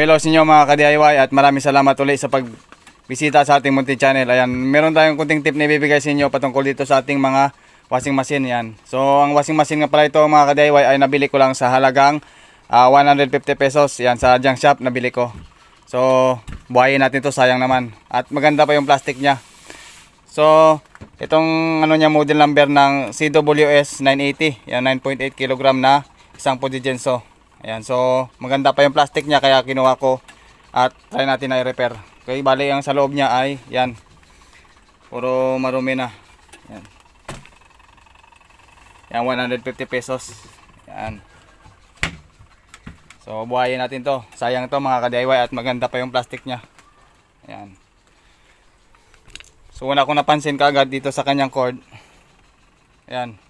hello sa inyo mga ka-DIY at maraming salamat ulit sa pagbisita sa ating munting channel. Ayan, meron tayong kunting tip na ibibigay sa inyo patungkol dito sa ating mga washing machine. Yan. So, ang washing machine nga pala ito mga ka-DIY ay nabili ko lang sa halagang 150 pesos. Yan, sa junk shop nabili ko. So, buhayin natin to, sayang naman. At maganda pa yung plastic niya. So, itong ano niya, model number ng CWS 980. Yan, 9.8 kg na isang podigenso. Ayan, so maganda pa yung plastic niya kaya kinuha ko at try natin na i-repair. Okay, bali ang sa loob niya ay yan. Puro marumi na. Yan. Yan, 150 pesos. Yan. So buhayin natin to. Sayang to mga ka-DIY at maganda pa yung plastic niya. Ayan. So una kong napansin kaagad dito sa kanyang cord. Ayan.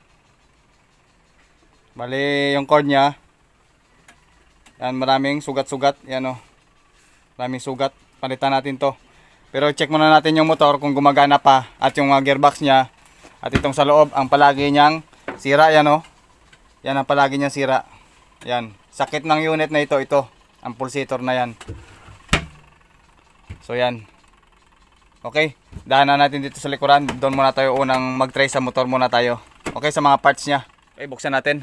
Bali yung cord niya. Yan, maraming sugat-sugat. Yan o. Maraming sugat. Palitan natin to. Pero check muna natin yung motor kung gumagana pa. At yung gearbox niya. At itong sa loob, ang palagi niyang sira. Yan o. Yan ang palagi niyang sira. Yan. Sakit ng unit na ito. Ito. Ang pulsator na yan. So yan. Okay. Dahanan natin dito sa likuran. Doon muna tayo unang mag-try sa motor muna tayo. Okay, sa mga parts niya. Okay, buksan natin.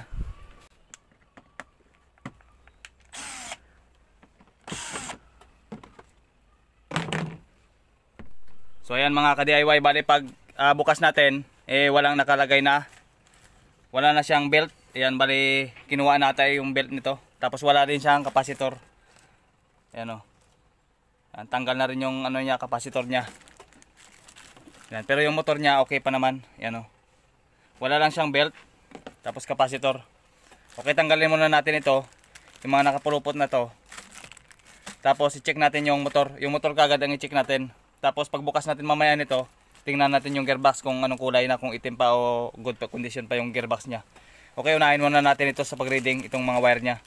So ayan mga ka-DIY, bali pag bukas natin, walang nakalagay na, wala na siyang belt. Ayan, bali kinuha natin yung belt nito. Tapos wala din siyang kapasitor. Ayan o. Ayan, tanggal na rin yung ano niya, kapasitor niya. Ayan, pero yung motor niya okay pa naman. Ayan o. Wala lang siyang belt. Tapos kapasitor. Okay, tanggalin muna natin ito. Yung mga nakapulupot na to. Tapos i-check natin yung motor. Yung motor kagad ang i-check natin. Tapos pagbukas natin mamaya nito, tingnan natin yung gearbox kung anong kulay na, kung itim pa o good condition pa yung gearbox niya. Okay, unahin muna natin ito sa pag-reading, itong mga wire niya.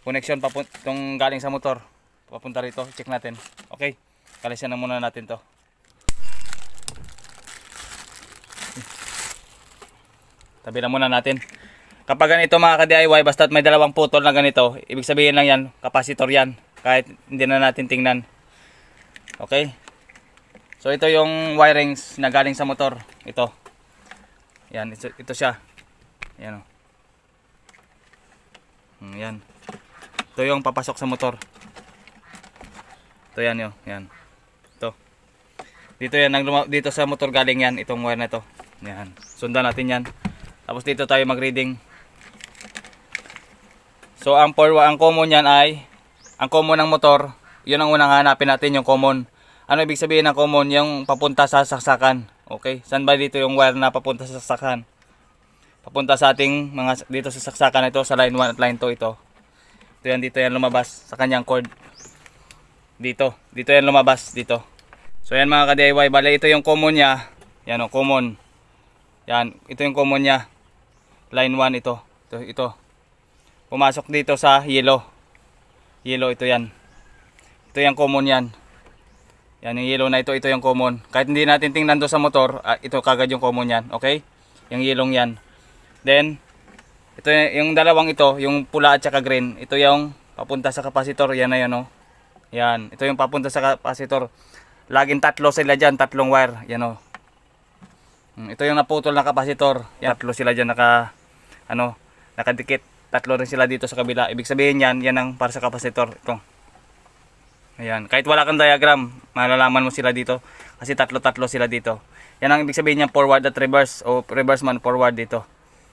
Connection itong galing sa motor, papunta rito, check natin. Okay, kalisan na muna natin to. Tabi na muna natin. Kapag ganito mga ka-DIY, basta't may dalawang putol na ganito, ibig sabihin lang yan, kapasitor yan. Kahit hindi na natin tingnan. Okay. So ito yung wirings na galing sa motor. Ito. Yan, ito siya. Yan o. Yan. Ito yung papasok sa motor. Ito yan yun. Yan. Ito. Dito yan, dito sa motor galing yan. Itong wire na ito. Yan. Sundan natin yan. Tapos dito tayo mag-reading. So ang common yan ay, ang common ng motor, yun ang unang hanapin natin, yung common. Ano ibig sabihin ng common? Yung papunta sa saksakan. Okay? Saan ba dito yung wire na papunta sa saksakan? Papunta sa ating mga dito sa saksakan ito, sa line 1 at line 2 ito. Dito yan lumabas sa kanyang cord. Dito yan lumabas dito. So yan mga ka-DIY, bale ito yung common niya. Yan o, common. Yan, ito yung common niya. Line 1 ito. Ito. Pumasok dito sa yellow. Yellow ito yan. Ito yung common yan. Yan yung yellow na ito yung common. Kahit hindi natin tingnan doon sa motor, ito kagad yung common yan. Okay? Yung yellow yan. Then, ito yung dalawang ito, yung pula at saka green. Ito yung papunta sa kapasitor. Yan na yan o. Yan. Ito yung papunta sa kapasitor. Laging tatlo sila dyan, tatlong wire. Yan o. Ito yung naputol na kapasitor. Yan, tatlo sila dyan nakadikit. Tatlo rin sila dito sa kabila. Ibig sabihin yan ang para sa kapasitor. Ito. Ayan, kahit wala kang diagram, malalaman mo sila dito kasi tatlo-tatlo sila dito. Yan ang ibig sabihin niyan, forward at reverse, o reverse man forward dito.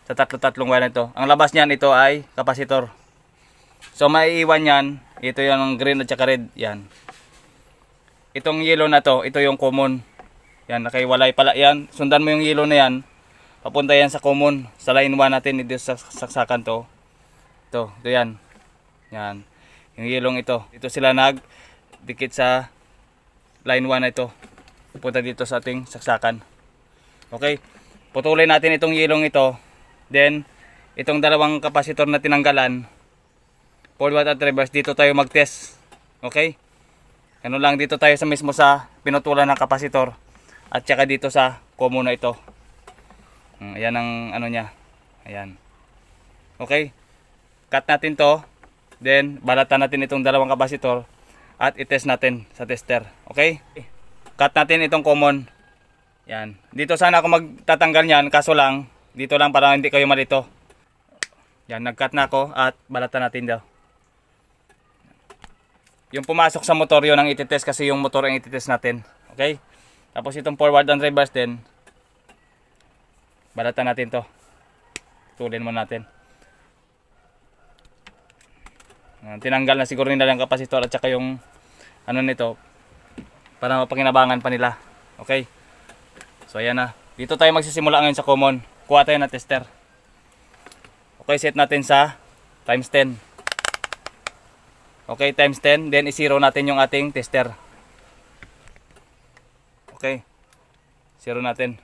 Sa tatlo-tatlong wire nito. Ang labas niyan ito ay kapasitor. So maiiwan yan, ito yung green at saka red, yan. Itong yellow na to, ito yung common. Yan, nakaiwalay pala yan. Sundan mo yung yellow na yan, papunta yan sa common, sa line 1 natin dito sa saksakan to. Ito yan. Yan. Yung yellow ito. Ito sila dikit sa line 1 na ito. Punta dito sa ating saksakan. Okay. Putulin natin itong yelong ito. Then, itong dalawang kapasitor na tinanggalan, forward at reverse, dito tayo mag-test. Okay. Ano lang, dito tayo mismo sa pinutulan ng kapasitor. At saka dito sa common na ito. Ayan ang ano niya. Ayan. Okay. Cut natin to. Then balatan natin itong dalawang kapasitor at i-test natin sa tester. Okay? Cut natin itong common. Yan. Dito sana ako magtatanggal niyan, kaso lang dito lang para hindi kayo malito. Yan, nag-cut na ako at balatan natin daw. Yung pumasok sa motor, yun ang ititest kasi yung motor ang ititest natin. Okay? Tapos itong forward and reverse din, balatan natin to. Tulin mo natin. Tinanggal na siguro nila yung kapasitor at saka yung ano nito para mapakinabangan pa nila. Okay? So ayan na. Dito tayo magsisimula ngayon sa common. Kuha tayo ng tester. Okay, set natin sa times 10. Okay, times 10. Then i-zero natin yung ating tester. Okay. Zero natin.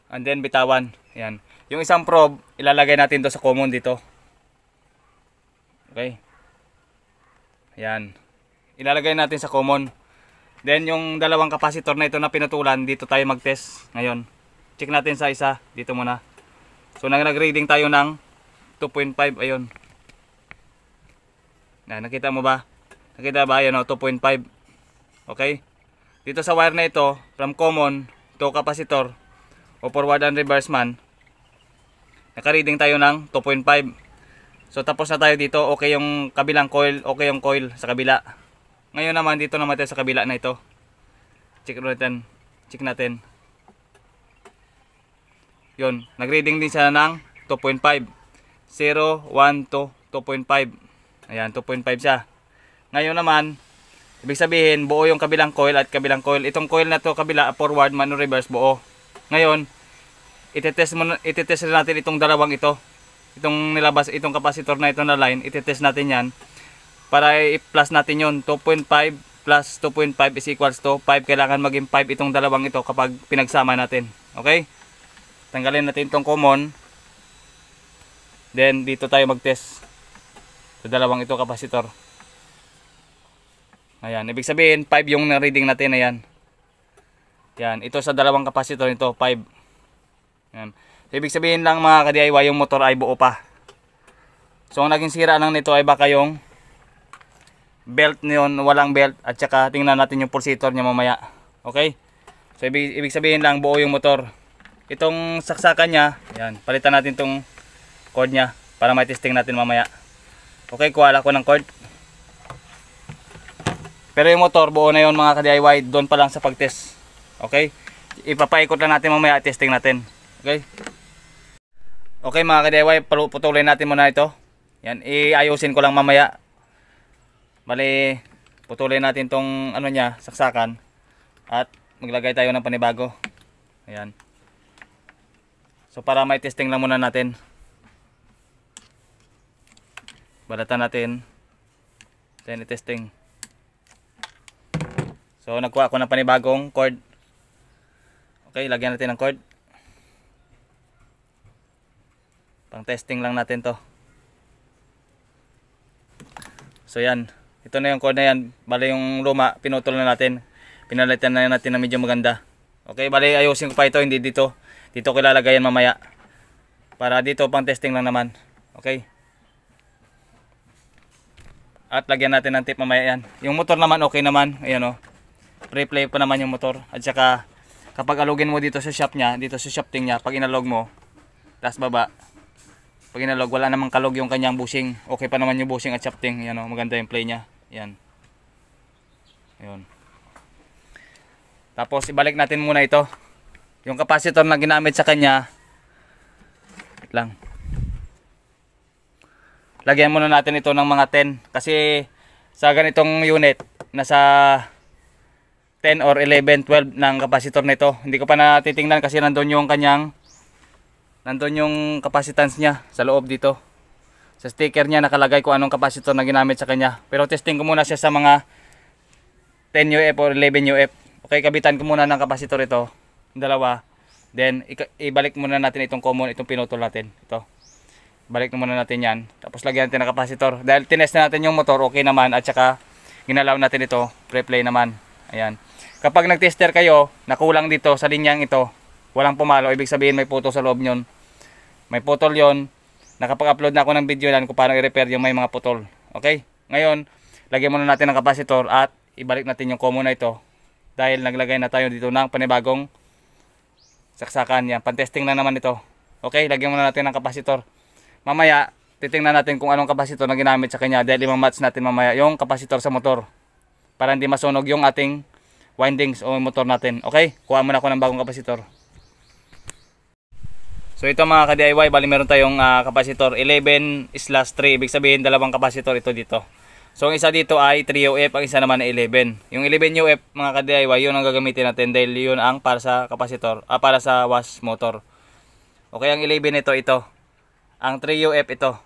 And then bitawan. Ayan. Yung isang probe, ilalagay natin to sa common dito. Okay. Ayan. Ilalagay natin sa common. Then yung dalawang capacitor na ito na pinutulan, dito tayo mag-test ngayon. Check natin sa isa. Dito muna. So nag-reading tayo ng 2.5. Ayun. Na, nakita mo ba? Nakita ba? Ayan o, 2.5. Okay. Dito sa wire na ito, from common to capacitor o forward and reverse man, naka-reading tayo ng 2.5. So tapos na tayo dito. Okay yung kabilang coil, okay yung coil sa kabila. Ngayon naman dito naman tayo sa kabila na ito. Check natin. Check natin. Yun, nag-reading din siya ng 2.5. 0, 1, 2, 2.5. Ayan, 2.5 siya. Ngayon naman, ibig sabihin buo yung kabilang coil at kabilang coil. Itong coil na to kabila, forward man o reverse, buo. Ngayon, itetest natin itong dalawang ito. Itong nilabas, itong capacitor na ito na line, itetest natin yan para i-plus natin yun. 2.5 plus 2.5 is equals to 5. Kailangan maging 5 itong dalawang ito kapag pinagsama natin. Okay? Tanggalin natin itong common. Then dito tayo mag-test sa dalawang ito capacitor. Ayan, ibig sabihin 5 yung reading natin. Ayan. Yan, ito sa dalawang capacitor nito 5. Ayan. Ibig sabihin lang mga ka-DIY, yung motor ay buo pa. So ang naging sira lang nito ay baka yung belt niyon, walang belt, at saka tingnan natin yung pulsator niya mamaya. Okay? So ibig sabihin lang buo yung motor. Itong saksakan niya, yan, palitan natin itong cord niya para mai-testing natin mamaya. Okay, kuha ko ng cord. Pero yung motor buo na yon mga ka-DIY, doon pa lang sa pag-test. Okay? Ipapaikot lang natin mamaya at testing natin. Okay? Okay mga ka-DIY, putulin natin muna ito. Yan, iayusin ko lang mamaya. Bali, putulin natin tong ano niya, saksakan. At maglagay tayo ng panibago. Ayan. So para may testing lang muna natin. Balatan natin. Then i-testing. So nagkuha ako ng panibagong cord. Okay, lagyan natin ng cord. Pang testing lang natin to. So yan, ito na yung cord na yan. Bali yung luma, pinutol na natin. Pinalitan na natin na medyo maganda. Okay, bali ayusin ko pa ito, hindi dito. Dito ko ilalagay yan mamaya. Para dito pang testing lang naman. Okay. At lagyan natin ng tape mamaya yan. Yung motor naman okay naman. Ayan o. Pre-play pa naman yung motor. At saka kapag alugin mo dito sa shop niya, dito sa shafting niya, pag inalog mo, taas baba. Pag inalog, wala namang kalog yung kanyang bushing. Okay pa naman yung bushing at shafting. Yan o, maganda yung play niya. Yan. Ayun. Tapos ibalik natin muna ito. Yung capacitor na ginamit sa kanya. Wait lang. Lagyan muna natin ito ng mga 10. Kasi sa ganitong unit, nasa 10 or 11, 12 ng capacitor nito. Hindi ko pa natitingnan kasi nandun yung kanyang yung capacitance niya sa loob dito. Sa sticker niya nakalagay kung anong capacitor na ginamit sa kanya. Pero testing ko muna siya sa mga 10 UF or 11 UF. Okay, kabitan ko muna ng capacitor ito. Dalawa. Then ibalik muna natin itong common, itong pinutol natin. Ito. Balik muna natin yan. Tapos lagyan natin ng capacitor. Dahil tinest na natin yung motor, okay naman. At saka ginalaw natin ito, pre-play naman. Ayan. Kapag nag-tester kayo, nakulang dito sa linyang ito, walang pumalo, ibig sabihin may puto sa loob nyon. May putol yon. nakapag-upload na ako ng video yan kung paano i-repair yung may mga putol. Okay? Ngayon, lagyan muna natin ng kapasitor at ibalik natin yung common na ito. Dahil naglagay na tayo dito ng panibagong saksakan. Yan, pan-testing na naman ito. Okay, lagyan muna natin ng kapasitor. Mamaya, titingnan natin kung anong kapasitor na ginamit sa kanya dahil i-match natin mamaya yung kapasitor sa motor. Para hindi masunog yung ating windings o motor natin. Okay, kuha muna ako ng bagong kapasitor. So ito mga ka-DIY, bali meron tayong kapasitor 11/3, ibig sabihin dalawang kapasitor ito dito. So ang isa dito ay 3UF, ang isa naman ay 11. Yung 11UF mga ka-DIY, yun ang gagamitin natin dahil yun ang para sa kapasitor, para sa wash motor. Okay, ang 11 ito. Ang 3UF ito.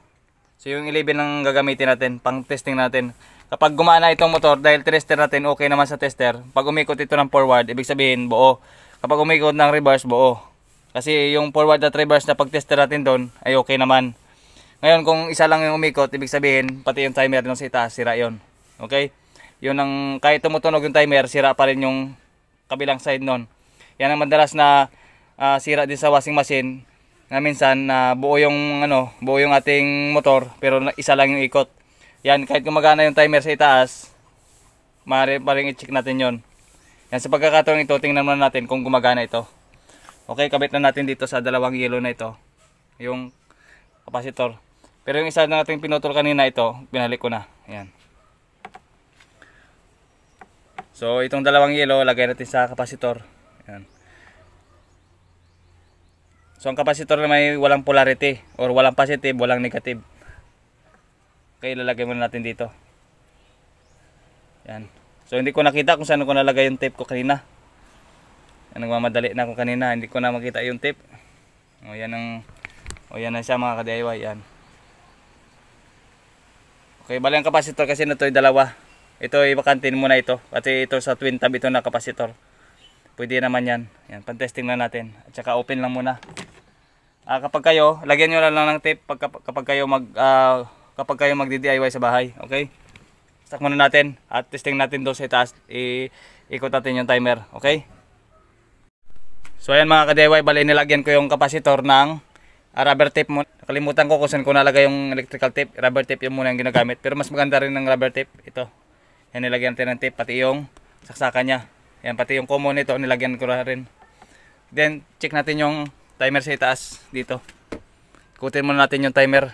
So yung 11 ang gagamitin natin, pang testing natin. Kapag gumana itong motor, dahil tester natin, okay naman sa tester. Pag umikot ito ng forward, ibig sabihin buo. Kapag umikot ng reverse, buo. Kasi yung forward at reverse na pag-tester natin doon ay okay naman. Ngayon kung isa lang yung umikot, ibig sabihin pati yung timer nung sa itaas, sira yon. Okay? Yun ang, kahit tumutunog yung timer, sira pa rin yung kabilang side nun. Yan ang madalas na sira din sa washing machine. Na minsan buo yung buo yung ating motor pero isa lang yung ikot. Yan, kahit gumagana yung timer sa itaas, maaari pa rin i-check natin yon. Yan, sa pagkakataon ito, tingnan muna natin kung gumagana ito. Okay, kabit na natin dito sa dalawang yellow na ito yung kapasitor. Pero yung isa na nating pinutol kanina ito, binalik ko na. Ayan. So itong dalawang yellow, lagay natin sa kapasitor. Ayan. So ang kapasitor na may walang polarity or walang positive, walang negative. Okay, ilalagay muna natin dito. Ayan. So hindi ko nakita kung saan ko nalagay yung tape ko kanina. Nagmamadali na ako kanina, hindi ko na makita yung tape. O yan na siya mga ka-DIY, yan. Okay, bali ang kapasitor kasi na ito ay dalawa. Ito ay bakantin muna ito. Kasi ito sa twin tab ito na kapasitor. Pwede naman yan. Yan, pan-testing na natin. At saka open lang muna. Kapag kayo, lagyan nyo lang ng tape kapag kayo magdi-DIY sa bahay. Okay? Start muna natin at testing natin doon sa itaas. Ikot natin yung timer. Okay? So ayan mga ka-DIY, bali nilagyan ko yung kapasitor ng rubber tape mo. Nakalimutan ko kung saan ko nalagay yung electrical tape. Rubber tape yung muna yung ginagamit. Pero mas maganda rin ng rubber tape. Ito. Yan, nilagyan natin ng tape. Pati yung saksakan niya. Yan, pati yung common nito, nilagyan ko rin. Then, check natin yung timer sa itaas. Dito. Ikutin muna natin yung timer.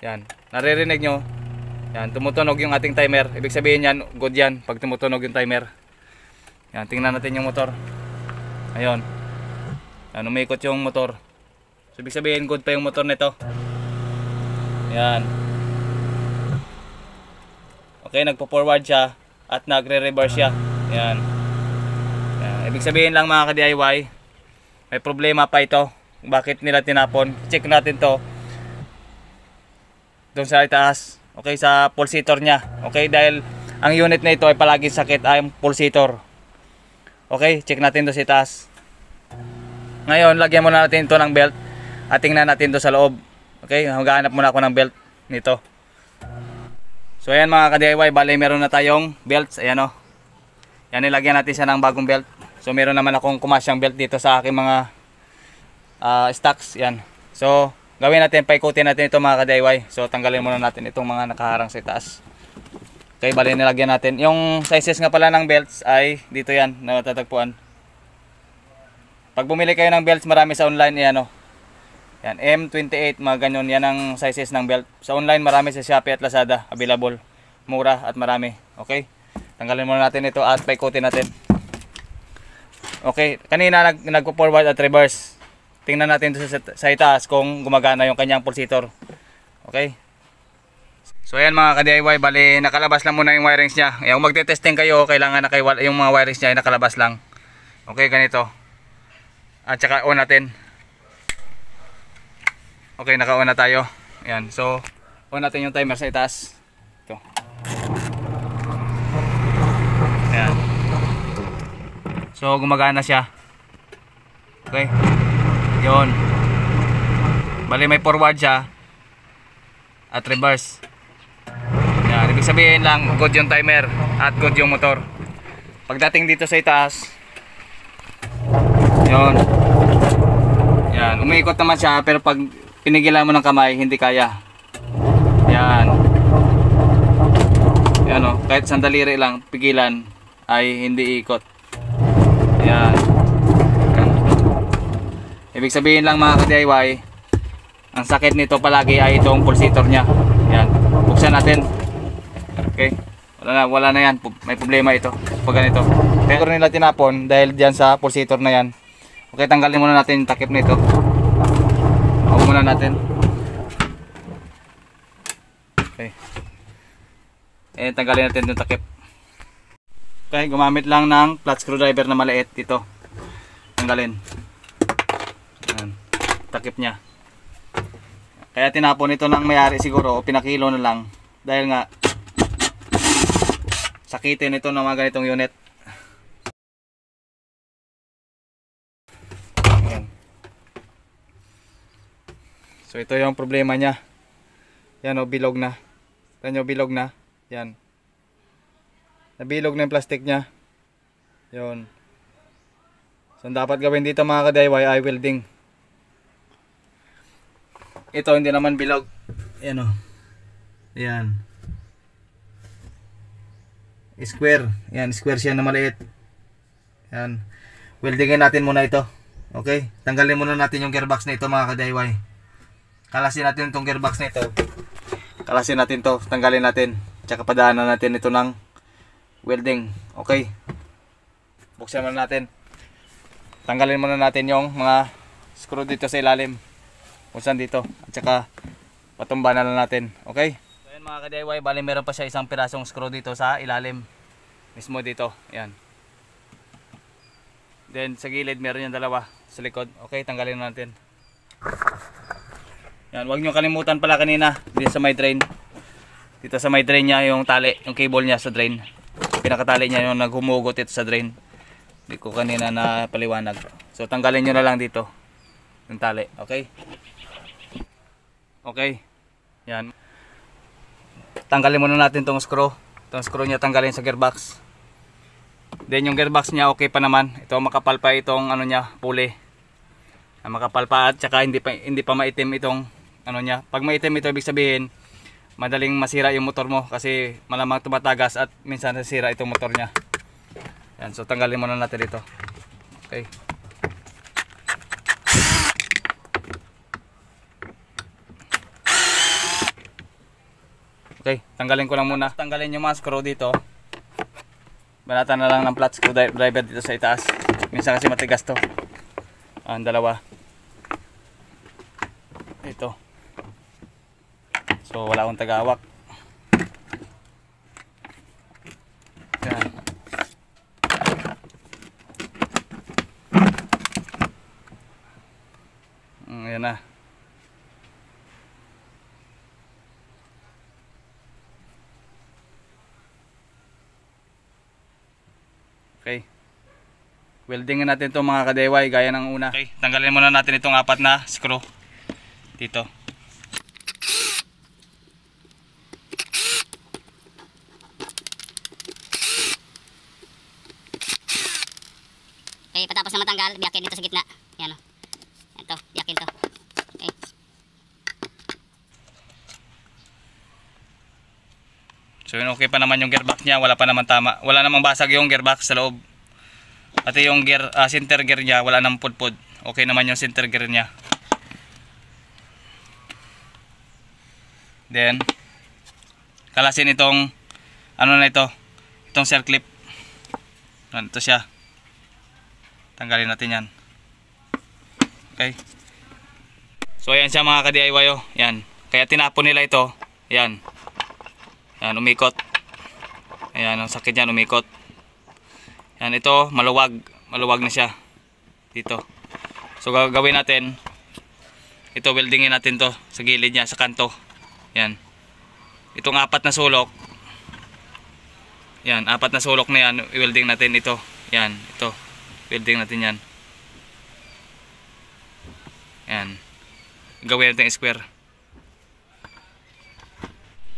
Yan. Naririnig nyo. Yan, tumutunog yung ating timer. Ibig sabihin yan, good yan. Pag tumutunog yung timer. Yan, tingnan natin yung motor. Ayun. Yan, umikot yung motor. So, ibig sabihin, good pa yung motor nito. Yan. Okay, nagpo-forward siya at nagre-reverse siya. Yan. Yan. Ibig sabihin lang mga ka-DIY, may problema pa ito. Bakit nila tinapon? Check natin to. Doon sa itaas. Okay, sa pulsator niya. Okay, dahil ang unit na ito ay palaging sakit ay pulsator. Okay, check natin doon sa itaas. Ngayon, lagyan muna natin ito ng belt at tingnan natin ito sa loob. Okay, maghahanap muna ako ng belt nito. So ayan mga ka-DIY, bali meron na tayong belts. Ayan o. Yan, nilagyan natin siya ng bagong belt. So meron naman akong kumasyang belt dito sa aking mga stocks. Yan. So gawin natin, paikutin natin ito mga ka-DIY. So tanggalin muna natin itong mga nakaharang sa itaas. Okay, bali nilagyan natin. Yung sizes nga pala ng belts ay dito yan, na matatagpuan. Pag bumili kayo ng belts, marami sa online, yan o. Yan, M28, mga ganyan. Yan ang sizes ng belt. Sa online, marami sa Shopee at Lazada. Available. Mura at marami. Okay? Tanggalin muna natin ito at paikutin natin. Okay, kanina nagpo-forward at reverse. Tingnan natin sa itaas kung gumagana yung kanyang pulsator. Okay? So ayan mga ka-DIY, bali nakalabas lang muna yung wirings niya. Kung magte-testing kayo, kailangan na kayo yung mga wirings niya ay nakalabas lang. Okay, ganito. At saka on natin. Okay, naka-on na tayo. Ayan, so on natin yung timer sa itaas. Ito. Ayan. So gumagana siya. Okay. Yun. Bali may forward siya at reverse. Yan, ibig sabihin lang good yung timer at good yung motor. Pagdating dito sa itaas, yun. Yan, umiikot naman siya pero pag pinigilan mo ng kamay, hindi kaya. Yan. Yan o, kahit sandaliri lang, pigilan ay hindi ikot. Yan. Ibig sabihin lang mga ka-DIY, ang sakit nito palagi ay itong pulsator nya. Yan. Buksan natin. Okay. Wala na yan. May problema ito. Pag ganito. Pero nila tinapon dahil diyan sa pulsator na yan. Okay, tanggalin muna natin yung takip nito. Huwag muna natin. Okay. Tanggalin natin yung takip. Okay, gumamit lang ng flat screwdriver na maliit dito. Tanggalin. Yan. Takip niya. Kaya tinapon ito ng may-ari siguro o pinakilo na lang dahil nga sakitin ito ng mga ganitong unit. Ayan. So ito yung problema niya. Yan o, bilog na. Tignan nyo, bilog na. Yan. Nabilog na yung plastic niya. Yun. So dapat gawin dito mga ka-DIY ay welding. Ito hindi naman bilog. Ayan o. Ayan. Square. Ayan, square siya na maliit. Ayan. Weldingin natin muna ito. Okay. Tanggalin muna natin yung gearbox na ito mga ka-DIY. Kalasin natin itong gearbox na ito. Kalasin natin to. Tanggalin natin. Tsaka padaanan natin ito ng welding. Okay. Buksan muna natin. Tanggalin muna natin yung mga screw dito sa ilalim. Buksan dito. At saka patumba na lang natin. Okay. So yan mga ka-DIY, bali meron pa siya isang pirasong screw dito sa ilalim. Mismo dito. Ayan. Then sa gilid meron yung dalawa sa likod. Okay, tanggalin natin. Yan, huwag nyo kalimutan pala kanina dito sa may drain. Dito sa may drain niya yung tali, yung cable niya sa drain. Pinakatali niya yung naghumugot ito sa drain. Hindi ko kanina na paliwanag. So tanggalin nyo na lang dito yung tali. Okay. Okay. Yan. Tanggalin muna natin tong screw. Itong screw niya tanggalin sa gearbox. Then yung gearbox niya okay pa naman. Ito makapal pa itong ano niya, pulley. Makapal pa at saka hindi pa maitim itong ano niya. Pag maitim ito ibig sabihin madaling masira yung motor mo kasi malamang tumatagas at minsan nasira itong motor niya. Yan, so tanggalin muna natin ito. Okay. Okay, tanggalin ko lang muna. Tanggalin yung mga screw dito. Balatan na lang ng flat screwdriver dito sa itaas. Minsan kasi matigas to. Ang dalawa. Ito. So wala akong tagahawak. Yan. Ayan na. Okay. Weldingin natin itong mga ka-DIY gaya ng una. Okay. Tanggalin muna natin itong 4 na screw dito. Okay, patapos na matanggal, biyakin dito sa gitna. Yan o. Ito, biyakin to. Okay. So yun, okay pa naman yung gearbox niya, wala pa naman tama. Wala namang basag yung gearbox sa loob. Pati yung gear, center gear niya, wala namang pudpud. Okay naman yung center gear niya. Then kalasin itong ano na ito, itong circle clip. Ito siya. Tanggalin natin yan. Okay. So ayan siya mga ka-DIY oh. Yan. Kaya tinapon nila ito. Yan. Yan, umikot. Ayan, ang sakit yan, umikot. Yan, ito, maluwag. Maluwag na siya. Dito. So gagawin natin, ito, weldingin natin to sa gilid niya, sa kanto. Yan. Itong 4 na sulok. Yan, 4 na sulok na yan, i-welding natin ito. Yan, ito. Welding natin yan. Yan. Gawin natin square.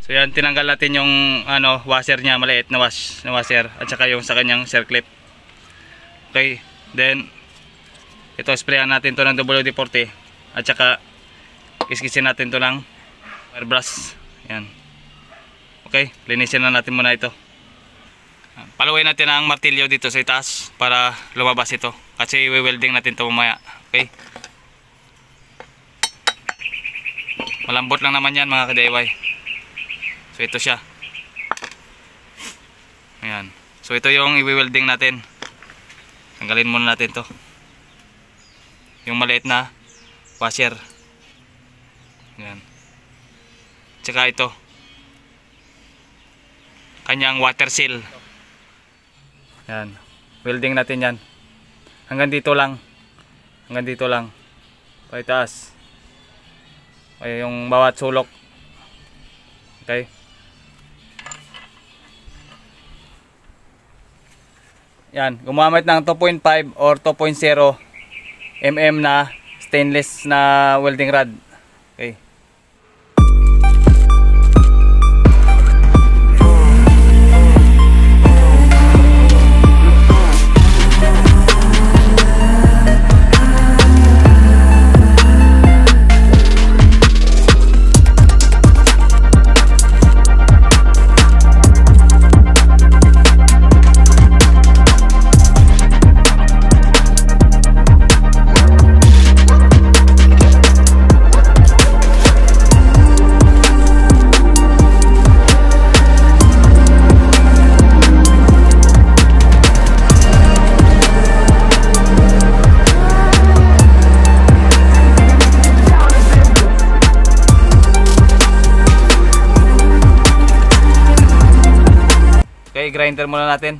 So yan, tinanggal natin yung ano, washer niya, maliit na washer at saka yung sa kanyang circle clip. Okay, then Ito, sprayan natin to ng WD-40 at saka kiskisin natin to ng airbrush. Yan. Okay, linisin na natin muna ito. Paluin natin ang martilyo dito sa itaas para lumabas ito kasi i-welding natin to mamaya. Okay, malambot lang naman yan mga ka-DIY. So ito siya. Ayan. So ito yung i-welding natin. Tanggalin muna natin to, yung maliit na washer. Ayan. Tsaka ito, kanyang water seal. Yan, welding natin yan hanggang dito lang, hanggang dito lang paitaas ay yung bawat sulok. Okay, yan, gumamit ng 2.5 or 2.0 mm na stainless na welding rod. Okay. Okay, grinder muna natin.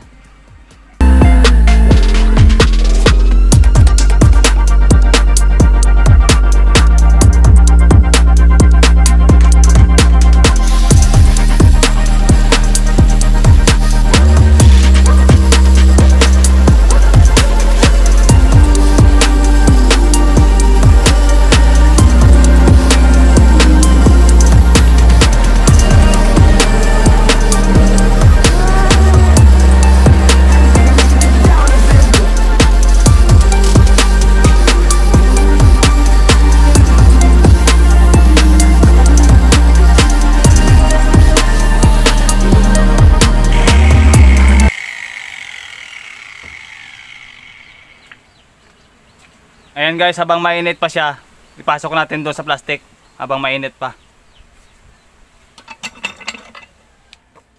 Ayan guys, habang mainit pa siya, ipasok natin doon sa plastic habang mainit pa.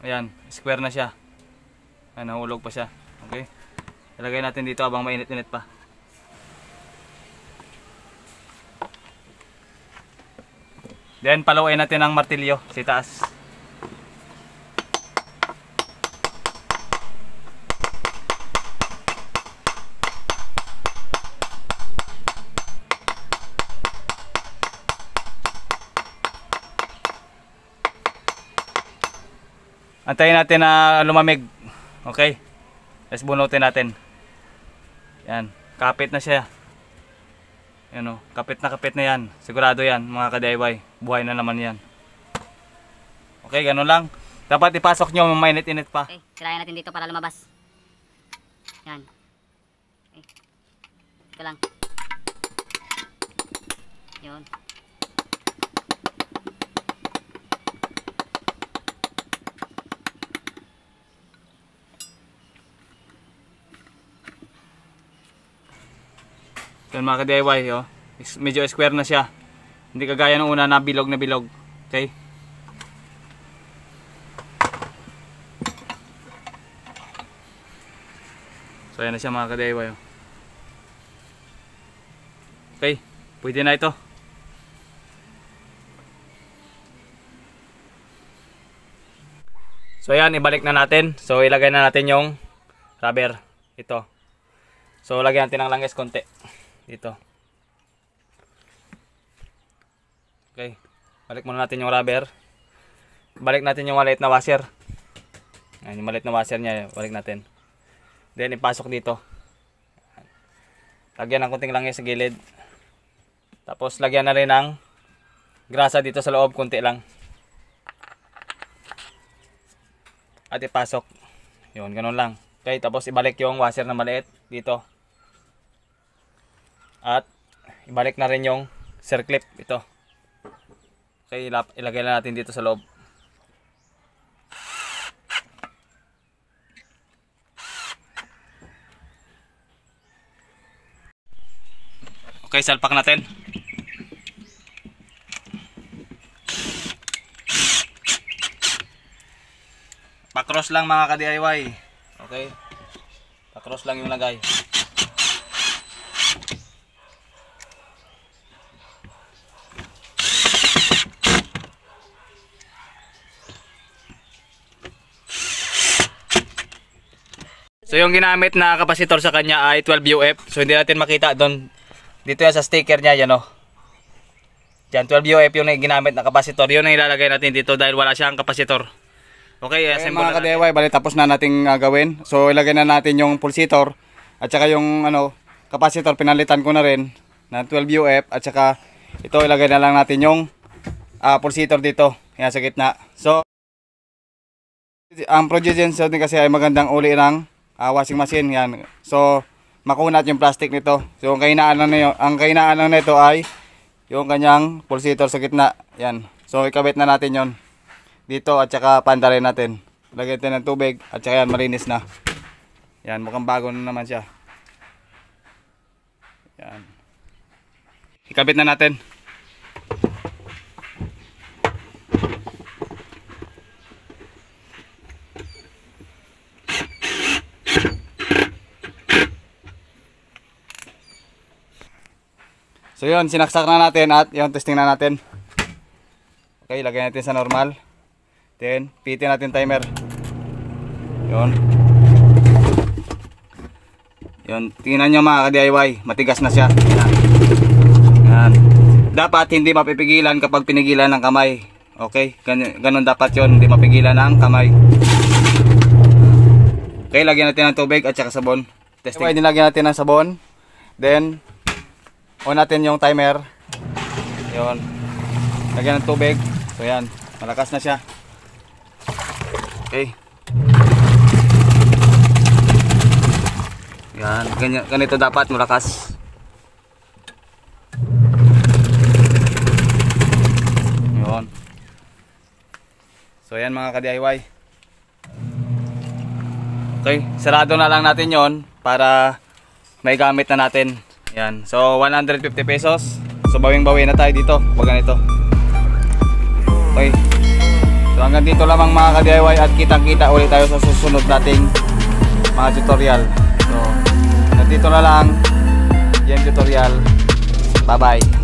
Ayan, square na siya. Ayan, nahulog pa siya. Okay, ilagay natin dito habang mainit-init pa. Then paluin natin ang martilyo sa taas. Antayin natin na lumamig. Okay, let's bunutin natin. Yan, kapit na siya. Yan o, kapit na yan. Sigurado yan mga ka-DIY. Buhay na naman yan. Okay, ganun lang. Dapat ipasok nyo mainit-init pa. Okay, sirayan natin dito para lumabas. Yan. Okay. Ito lang. Yun. Yan mga ka-DIY, oh. Medyo square na siya. Hindi kagaya ng una na bilog na bilog. Okay? So yan na siya mga ka-DIY, oh. Okay, pwede na ito. So yan, ibalik na natin. So ilagay na natin yung rubber. Ito. So lagyan natin ng langis konti. Dito. Okay. Balik muna natin yung rubber. Balik natin yung maliit na washer. Ayan, yung maliit na washer niya. Balik natin. Then ipasok dito. Lagyan ng konting langis sa gilid. Tapos lagyan na rin ng grasa dito sa loob. Konti lang. At ipasok. Yun, ganun lang. Okay, tapos ibalik yung washer na maliit dito. At ibalik na rin yung circlip ito. Okay, ilagay na natin dito sa loob. Okay, salpak natin. Pa-cross lang mga ka-DIY. Okay. Pa-cross lang yung lagay. So yung ginamit na kapasitor sa kanya ay 12 UF. So hindi natin makita doon. Dito yan sa sticker niya, yan o. Yan, 12 UF yung ginamit na kapasitor. Yun ang ilalagay natin dito dahil wala siyang kapasitor. Okay, assemble mga ka-DIY, bali tapos na nating gawin. So ilagay na natin yung pulsator at saka yung kapasitor, pinalitan ko na rin na 12 UF at saka ito ilagay na lang natin yung pulsator dito. Yan sa gitna. So ang Progegen din kasi ay magandang uli ng washing machine yan. So makunat yung plastic nito. So ang kahinaan lang nito ay yung kanyang pulsator sa gitna. Yan. So ikabit na natin yon dito at saka pandarin natin. Lagyan natin ng tubig at saka yan malinis na. Yan, mukhang bago na naman siya. Yan. Ikabit na natin. So yun, sinaksak na natin at yun, testing na natin. Okay, lagyan natin sa normal. Then, pitin natin timer. Yun. Yun, tingnan nyo mga ka-DIY, matigas na siya. Yan. Yan. Dapat hindi mapipigilan kapag pinigilan ng kamay. Okay, ganun dapat yun, hindi mapigilan ng kamay. Okay, lagyan natin ng tubig at saka sabon. Testing. Okay, nilagyan natin ng sabon. Then, on natin yung timer. Yun. Lagyan ng tubig. So yan, malakas na siya. Okay. Yan, ganito dapat malakas. Yun. So yan mga ka-DIY. Okay, sarado na lang natin yon para may gamit na natin. Yan. So 150 pesos. So bawing-bawi na tayo dito pag ganito. Okay. So hanggang dito lamang mga ka-DIY at kitang-kita ulit tayo sa susunod nating mga tutorial. So nandito na lang yung tutorial. Bye bye.